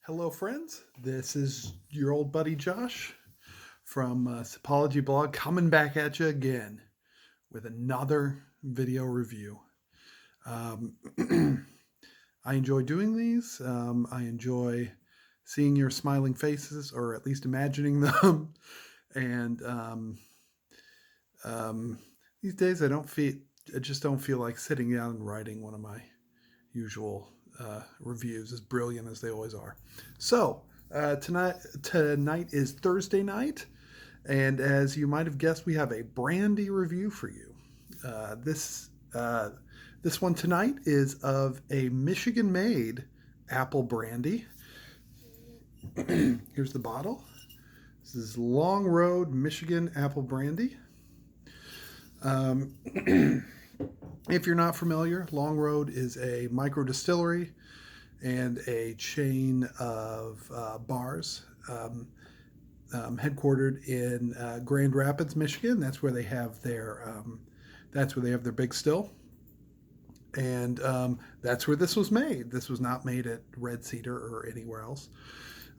Hello, friends. This is your old buddy Josh from Sipology blog coming back at you again with another video review. Um, I enjoy doing these. I enjoy seeing your smiling faces, or at least imagining them. And um, these days, I just don't feel like sitting down and writing one of my usual reviews, as brilliant as they always are. So tonight is Thursday night, and as you might have guessed, we have a Brandy review for you. This one tonight is of a Michigan-made apple brandy. Here's the bottle. This is Long Road Michigan Apple Brandy. Um, if you're not familiar, Long Road is a micro distillery and a chain of bars headquartered in Grand Rapids, Michigan. That's where they have their big still, and that's where this was made. This was not made at Red Cedar or anywhere else,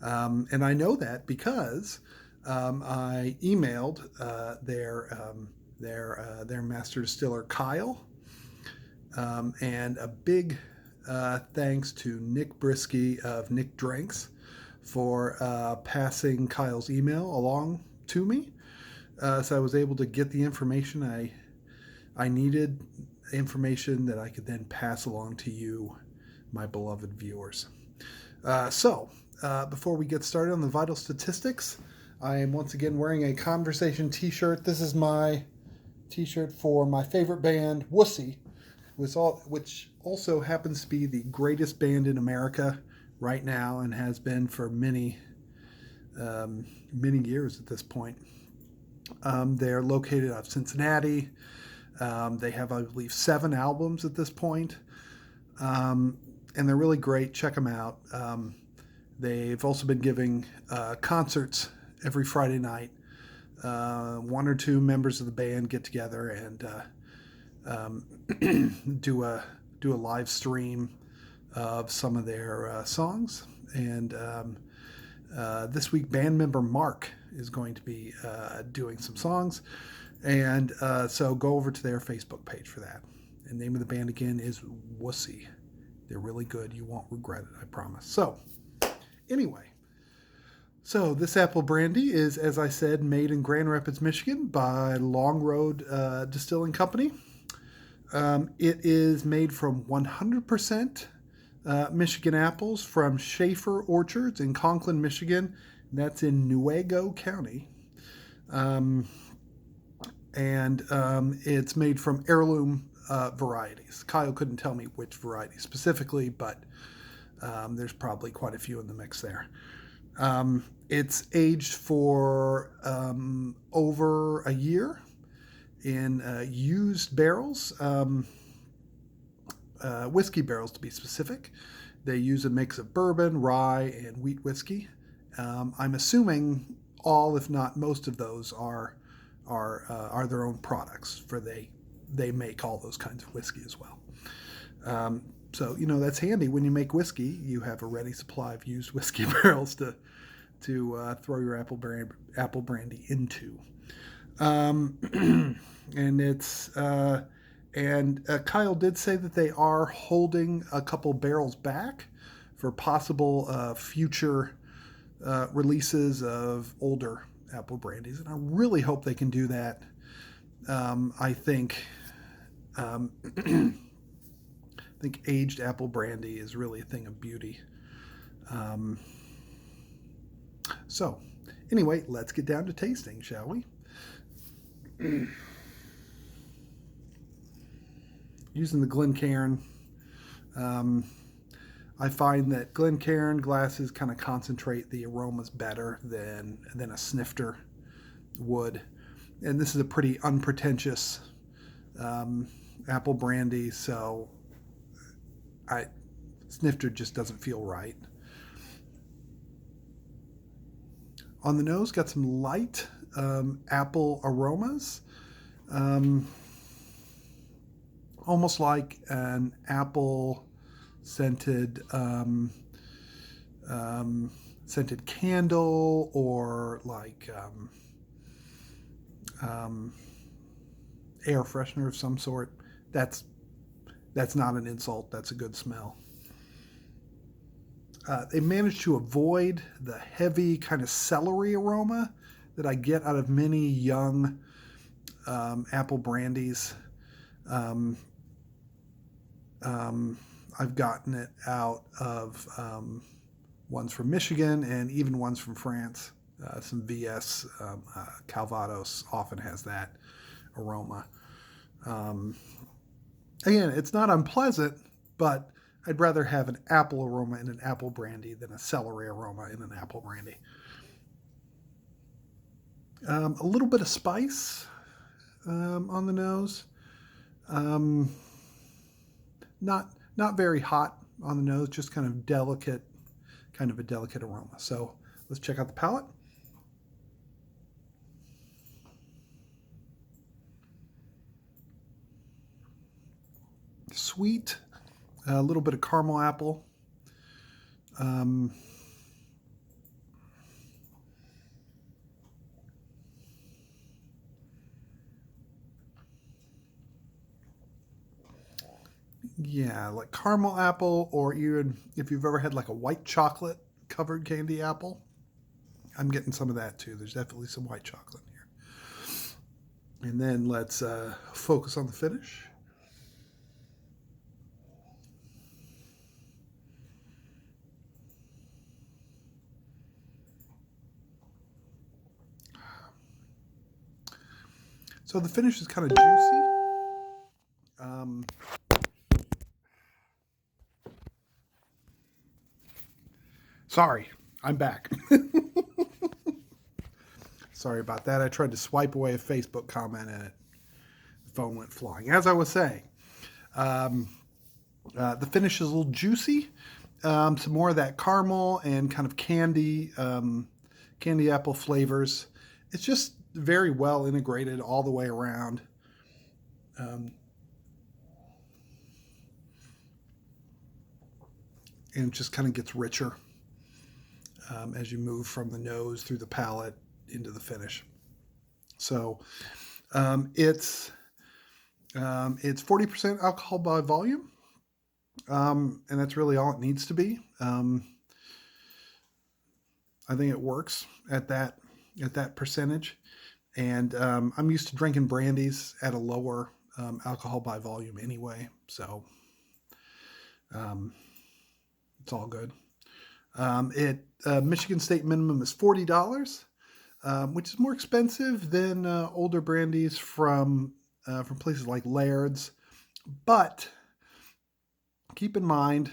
and I know that because I emailed their master distiller Kyle, and a big thanks to Nick Brisky of Nick Drinks for passing Kyle's email along to me. So I was able to get the information I needed, information that I could then pass along to you, my beloved viewers. Before we get started on the vital statistics, I am once again wearing a Conversation t-shirt. This is my t-shirt for my favorite band, Wussy, which also happens to be the greatest band in America right now and has been for many years at this point. They're located out of Cincinnati. They have, I believe, 7 albums at this point, and they're really great. Check them out. They've also been giving concerts every Friday night. One or two members of the band get together and do a live stream of some of their songs. And this week, band member Mark is going to be doing some songs, and so go over to their Facebook page for that. And the name of the band again is Wussy. They're really good. You won't regret it, I promise. So anyway. So this apple brandy is, as I said, made in Grand Rapids, Michigan by Long Road Distilling Company. It is made from 100% Michigan apples from Schaefer Orchards in Conklin, Michigan. That's in Newaygo County. It's made from heirloom varieties. Kyle couldn't tell me which variety specifically, but there's probably quite a few in the mix there. It's aged for over a year in used barrels, whiskey barrels to be specific. They use a mix of bourbon, rye, and wheat whiskey. I'm assuming all, if not most of those, are their own products, for they make all those kinds of whiskey as well. So that's handy when you make whiskey. You have a ready supply of used whiskey barrels to throw your apple brandy into. Kyle did say that they are holding a couple barrels back for possible future releases of older apple brandies, and I really hope they can do that. I think aged apple brandy is really a thing of beauty. So, anyway, let's get down to tasting, shall we? Using the Glencairn, I find that Glencairn glasses kind of concentrate the aromas better than a snifter would. And this is a pretty unpretentious apple brandy, so snifter just doesn't feel right. On the nose, got some light apple aromas, almost like an apple scented scented candle or like um, air freshener of some sort. That's that's not an insult. That's a good smell. They managed to avoid the heavy kind of celery aroma that I get out of many young apple brandies. Um, um, I've gotten it out of ones from Michigan and even ones from France. Some VS Calvados often has that aroma. Um, Again, it's not unpleasant, but I'd rather have an apple aroma in an apple brandy than a celery aroma in an apple brandy. A little bit of spice on the nose. Um, not very hot on the nose, just kind of delicate, kind of a delicate aroma. So let's check out the palate. Sweet, a little bit of caramel apple. Um, yeah, like caramel apple, or even if you've ever had like a white chocolate covered candy apple, I'm getting some of that too. There's definitely some white chocolate in here. And then let's focus on the finish. So the finish is kind of juicy. Um, Sorry, I'm back. Sorry about that. I tried to swipe away a Facebook comment and the phone went flying. As I was saying, um, the finish is a little juicy. Some more of that caramel and kind of candy apple flavors. It's just very well integrated all the way around. Um, and it just kind of gets richer as you move from the nose through the palate into the finish. So um, it's it's 40% alcohol by volume, and that's really all it needs to be. I think it works at that percentage, and I'm used to drinking brandies at a lower alcohol by volume anyway, so um, it's all good. It Michigan State minimum is $40, which is more expensive than older brandies from places like Laird's. But keep in mind,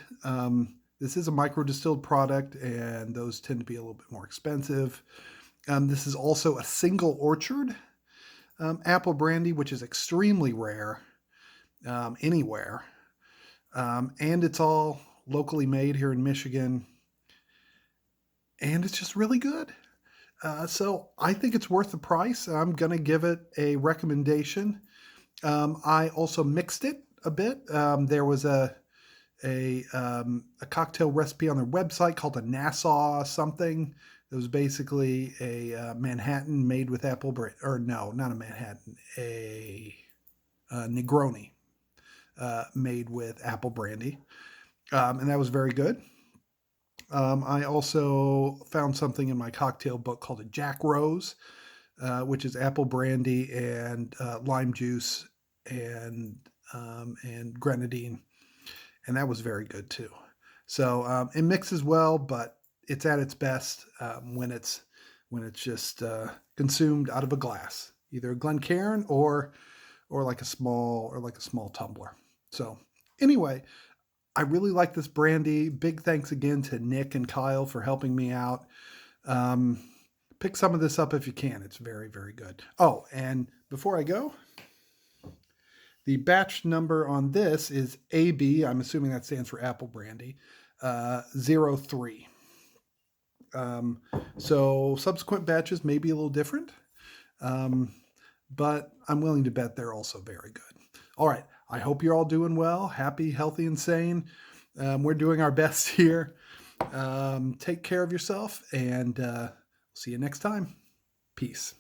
this is a micro distilled product, and those tend to be a little bit more expensive. This is also a single orchard apple brandy, which is extremely rare anywhere. And it's all locally made here in Michigan, and it's just really good. So I think it's worth the price. I'm going to give it a recommendation. I also mixed it a bit. There was a cocktail recipe on their website called a Nassau something. It was basically a Manhattan made with apple brandy, or no, not a Manhattan, a Negroni made with apple brandy, and that was very good. I also found something in my cocktail book called a Jack Rose, which is apple brandy and lime juice and grenadine, and that was very good too. So it mixes well, but it's at its best when it's just consumed out of a glass, either a Glencairn or like a small tumbler. So anyway, I really like this brandy. Big thanks again to Nick and Kyle for helping me out. Um, Pick some of this up if you can. It's very, very good. Oh, and before I go, the batch number on this is AB. I'm assuming that stands for Apple Brandy, 03. Um, so subsequent batches may be a little different, um, but I'm willing to bet they're also very good. All right. I hope you're all doing well, happy, healthy, and sane. We're doing our best here. Take care of yourself, and see you next time. Peace.